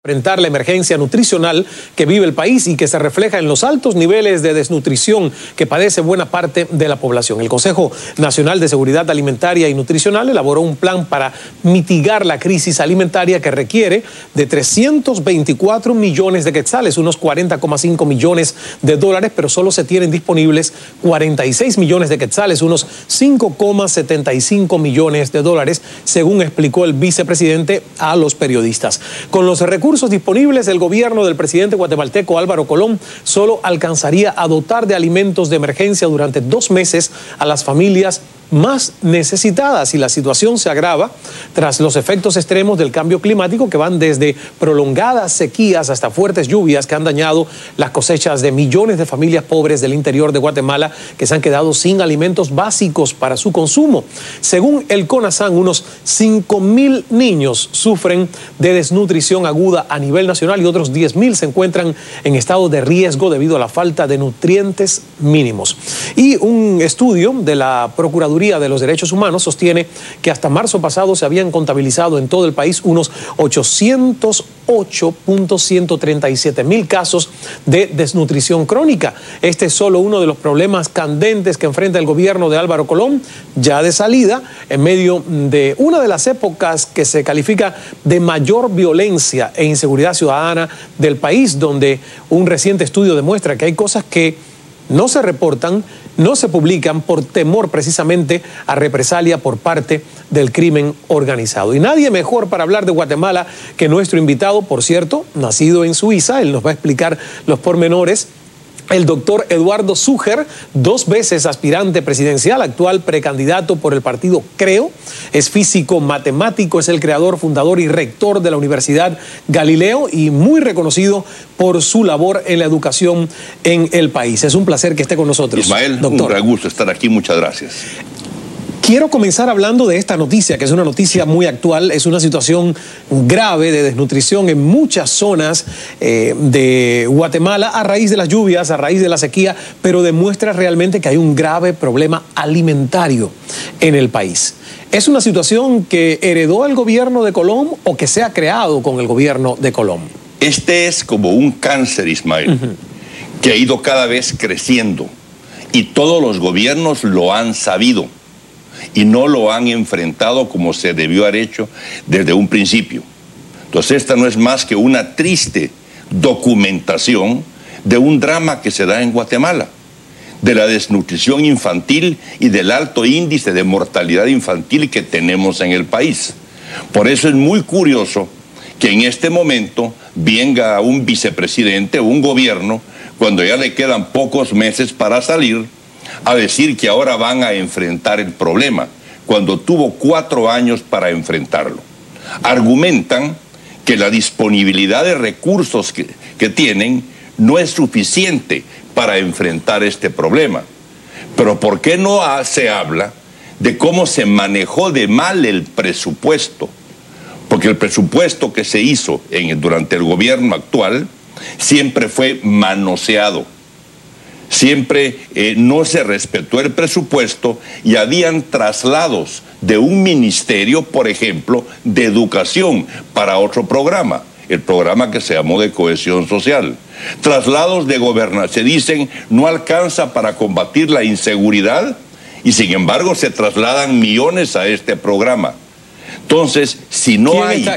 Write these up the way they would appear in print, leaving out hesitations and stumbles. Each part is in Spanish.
enfrentar la emergencia nutricional que vive el país y que se refleja en los altos niveles de desnutrición que padece buena parte de la población. El Consejo Nacional de Seguridad Alimentaria y Nutricional elaboró un plan para mitigar la crisis alimentaria que requiere de 324 millones de quetzales, unos 40,5 millones de dólares, pero solo se tienen disponibles 46 millones de quetzales, unos 5,75 millones de dólares, según explicó el vicepresidente a los periodistas. Con los recursos disponibles, el gobierno del presidente guatemalteco Álvaro Colón solo alcanzaría a dotar de alimentos de emergencia durante 2 meses a las familias más necesitadas, y la situación se agrava tras los efectos extremos del cambio climático que van desde prolongadas sequías hasta fuertes lluvias que han dañado las cosechas de millones de familias pobres del interior de Guatemala que se han quedado sin alimentos básicos para su consumo. Según el CONASAN, unos 5.000 niños sufren de desnutrición aguda a nivel nacional y otros 10.000 se encuentran en estado de riesgo debido a la falta de nutrientes mínimos. Y un estudio de la Procuraduría de los Derechos Humanos sostiene que hasta marzo pasado se habían contabilizado en todo el país unos 808.137 mil casos de desnutrición crónica. Este es solo uno de los problemas candentes que enfrenta el gobierno de Álvaro Colón, ya de salida, en medio de una de las épocas que se califica de mayor violencia e inseguridad ciudadana del país, donde un reciente estudio demuestra que hay cosas que no se reportan, no se publican por temor precisamente a represalia por parte del crimen organizado. Y nadie mejor para hablar de Guatemala que nuestro invitado, por cierto, nacido en Suiza. Él nos va a explicar los pormenores. El doctor Eduardo Zúger, 2 veces aspirante presidencial, actual precandidato por el partido Creo, es físico matemático, es el creador, fundador y rector de la Universidad Galileo y muy reconocido por su labor en la educación en el país. Es un placer que esté con nosotros. Ismael, doctor, un gran gusto estar aquí, muchas gracias. Quiero comenzar hablando de esta noticia, que es una noticia muy actual. Es una situación grave de desnutrición en muchas zonas de Guatemala a raíz de las lluvias, a raíz de la sequía, pero demuestra realmente que hay un grave problema alimentario en el país. ¿Es una situación que heredó el gobierno de Colón o que se ha creado con el gobierno de Colón? Este es como un cáncer, Ismael, que ha ido cada vez creciendo y todos los gobiernos lo han sabido y no lo han enfrentado como se debió haber hecho desde un principio. Entonces esta no es más que una triste documentación de un drama que se da en Guatemala, de la desnutrición infantil y del alto índice de mortalidad infantil que tenemos en el país. Por eso es muy curioso que en este momento venga un vicepresidente o un gobierno, cuando ya le quedan pocos meses para salir, a decir que ahora van a enfrentar el problema, cuando tuvo 4 años para enfrentarlo. Argumentan que la disponibilidad de recursos que tienen no es suficiente para enfrentar este problema. Pero ¿por qué no se habla de cómo se manejó de mal el presupuesto? Porque el presupuesto que se hizo durante el gobierno actual siempre fue manoseado. Siempre no se respetó el presupuesto y habían traslados de un ministerio, por ejemplo, de educación para otro programa, el programa que se llamó de cohesión social. Traslados de gobernación, se dicen, no alcanza para combatir la inseguridad y sin embargo se trasladan millones a este programa. Entonces, si no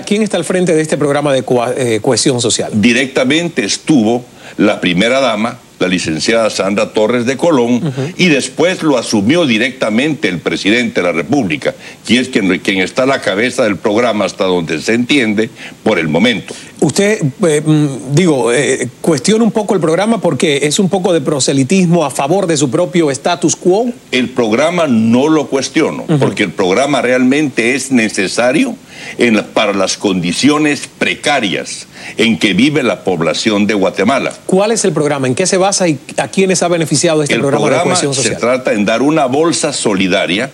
¿Quién está al frente de este programa de cohesión social? Directamente estuvo la primera dama, la licenciada Sandra Torres de Colón, y después lo asumió directamente el presidente de la República, quien es quien está a la cabeza del programa hasta donde se entiende por el momento. Usted, cuestiona un poco el programa porque es un poco de proselitismo a favor de su propio status quo. El programa no lo cuestiono, porque el programa realmente es necesario para las condiciones precarias en que vive la población de Guatemala. ¿Cuál es el programa? ¿En qué se basa y a quiénes ha beneficiado este programa de cohesión social? Se trata en dar una bolsa solidaria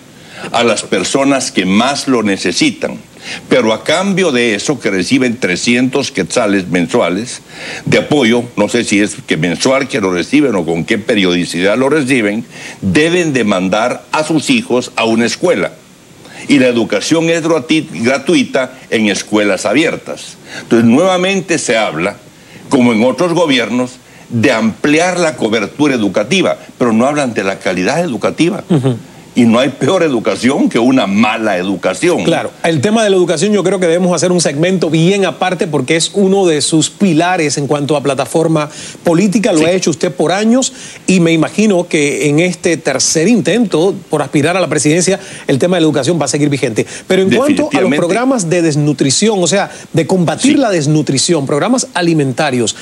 a las personas que más lo necesitan, pero a cambio de eso, que reciben 300 quetzales mensuales de apoyo, no sé si es que mensual que lo reciben o con qué periodicidad lo reciben, deben de mandar a sus hijos a una escuela. y la educación es gratuita en escuelas abiertas. Entonces, nuevamente se habla, como en otros gobiernos, de ampliar la cobertura educativa, pero no hablan de la calidad educativa. Y no hay peor educación que una mala educación. Claro, el tema de la educación yo creo que debemos hacer un segmento bien aparte porque es uno de sus pilares en cuanto a plataforma política. Lo ha hecho usted por años y me imagino que en este tercer intento por aspirar a la presidencia el tema de la educación va a seguir vigente. Pero en cuanto a los programas de desnutrición, o sea, de combatir la desnutrición, programas alimentarios,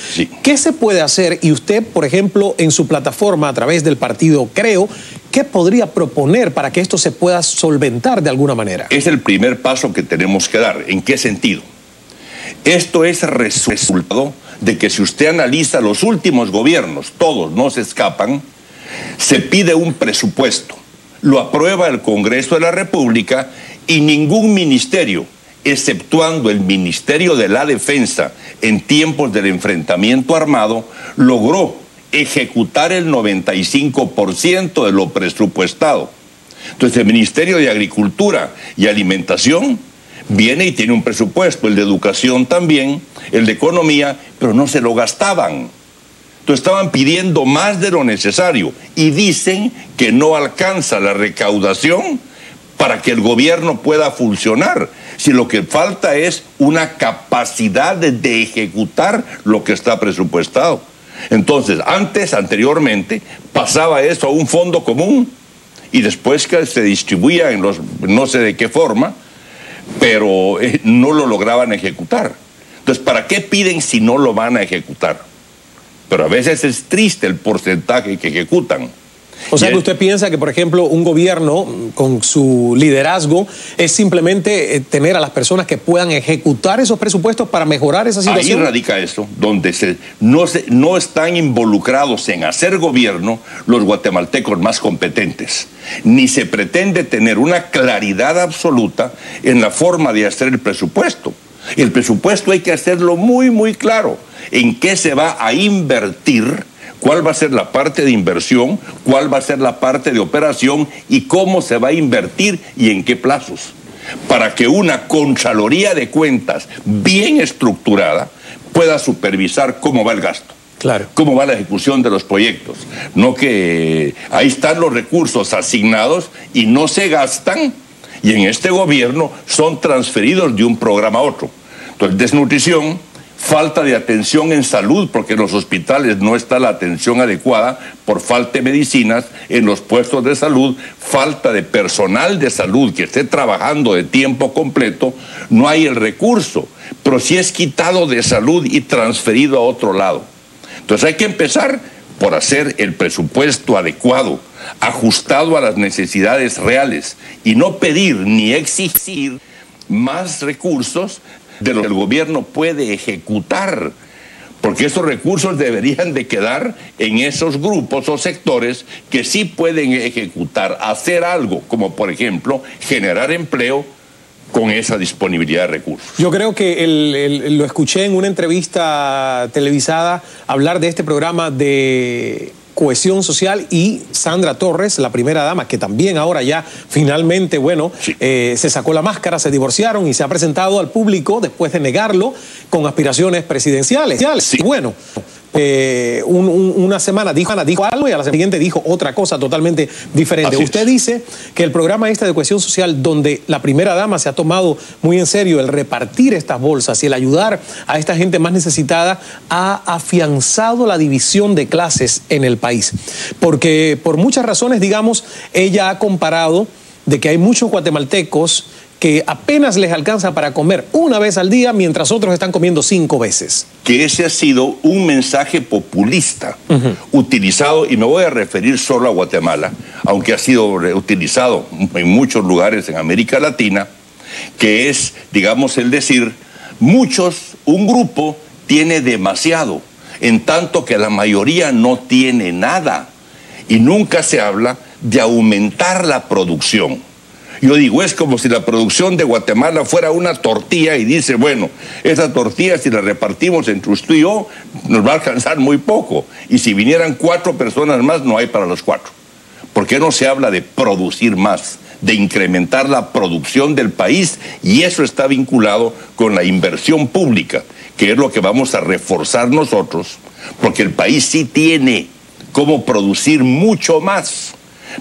¿qué se puede hacer? Y usted, por ejemplo, en su plataforma a través del partido Creo, ¿qué podría proponer para que esto se pueda solventar de alguna manera? Es el primer paso que tenemos que dar. ¿En qué sentido? Esto es resultado de que si usted analiza los últimos gobiernos, todos no se escapan, se pide un presupuesto, lo aprueba el Congreso de la República y ningún ministerio, exceptuando el Ministerio de la Defensa en tiempos del enfrentamiento armado, logró ejecutar el 95% de lo presupuestado. Entonces el Ministerio de Agricultura y Alimentación viene y tiene un presupuesto, el de Educación también, el de Economía, pero no se lo gastaban. Entonces estaban pidiendo más de lo necesario y dicen que no alcanza la recaudación para que el gobierno pueda funcionar. Si lo que falta es una capacidad de ejecutar lo que está presupuestado. Entonces, anteriormente, pasaba eso a un fondo común y después que se distribuía en los, no sé de qué forma, pero no lo lograban ejecutar. Entonces, ¿para qué piden si no lo van a ejecutar? Pero a veces es triste el porcentaje que ejecutan. O sea que usted piensa que, por ejemplo, un gobierno con su liderazgo es simplemente tener a las personas que puedan ejecutar esos presupuestos para mejorar esa situación. Ahí radica eso, donde no están involucrados en hacer gobierno los guatemaltecos más competentes, ni se pretende tener una claridad absoluta en la forma de hacer el presupuesto. El presupuesto hay que hacerlo muy, muy claro en qué se va a invertir, cuál va a ser la parte de inversión, cuál va a ser la parte de operación y cómo se va a invertir y en qué plazos, para que una Contraloría de Cuentas bien estructurada pueda supervisar cómo va el gasto. Claro. Cómo va la ejecución de los proyectos. No que ahí están los recursos asignados y no se gastan y en este gobierno son transferidos de un programa a otro. Entonces, desnutrición, falta de atención en salud, porque en los hospitales no está la atención adecuada por falta de medicinas, en los puestos de salud, falta de personal de salud que esté trabajando de tiempo completo, no hay el recurso, pero sí es quitado de salud y transferido a otro lado. Entonces hay que empezar por hacer el presupuesto adecuado, ajustado a las necesidades reales, y no pedir ni exigir más recursos de lo que el gobierno puede ejecutar, porque esos recursos deberían de quedar en esos grupos o sectores que sí pueden ejecutar, hacer algo, como por ejemplo generar empleo con esa disponibilidad de recursos. Yo creo que lo escuché en una entrevista televisada hablar de este programa de cohesión social y Sandra Torres, la primera dama, que también ahora ya finalmente, bueno, se sacó la máscara, se divorciaron y se ha presentado al público después de negarlo con aspiraciones presidenciales. Sí. Y bueno, una semana dijo algo y a la siguiente dijo otra cosa totalmente diferente. Usted dice que el programa este de cohesión social, donde la primera dama se ha tomado muy en serio el repartir estas bolsas y el ayudar a esta gente más necesitada, ha afianzado la división de clases en el país. Porque por muchas razones, digamos, ella ha comparado de que hay muchos guatemaltecos que apenas les alcanza para comer una vez al día, mientras otros están comiendo 5 veces. Que ese ha sido un mensaje populista utilizado, y me voy a referir solo a Guatemala, aunque ha sido utilizado en muchos lugares en América Latina, que es, digamos, el decir, un grupo tiene demasiado, en tanto que la mayoría no tiene nada, y nunca se habla de aumentar la producción. Yo digo, es como si la producción de Guatemala fuera una tortilla y dice, bueno, esa tortilla si la repartimos entre usted y yo, nos va a alcanzar muy poco. Y si vinieran 4 personas más, no hay para los 4. ¿Por qué no se habla de producir más, de incrementar la producción del país? Y eso está vinculado con la inversión pública, que es lo que vamos a reforzar nosotros, porque el país sí tiene cómo producir mucho más.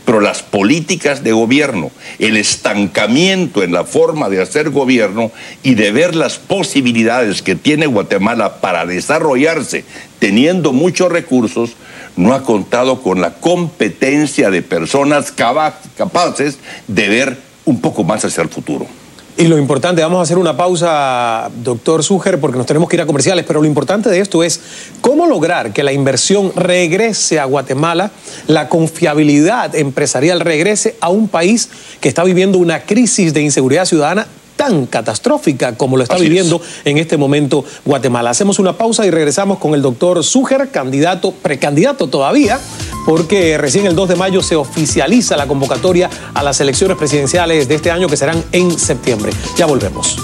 Pero las políticas de gobierno, el estancamiento en la forma de hacer gobierno y de ver las posibilidades que tiene Guatemala para desarrollarse teniendo muchos recursos, no ha contado con la competencia de personas capaces de ver un poco más hacia el futuro. Y lo importante, vamos a hacer una pausa, doctor Zújar, porque nos tenemos que ir a comerciales, pero lo importante de esto es cómo lograr que la inversión regrese a Guatemala, la confiabilidad empresarial regrese a un país que está viviendo una crisis de inseguridad ciudadana tan catastrófica como lo está viviendo en este momento Guatemala. Hacemos una pausa y regresamos con el doctor Zújar, precandidato todavía, porque recién el 2 de mayo se oficializa la convocatoria a las elecciones presidenciales de este año, que serán en septiembre. Ya volvemos.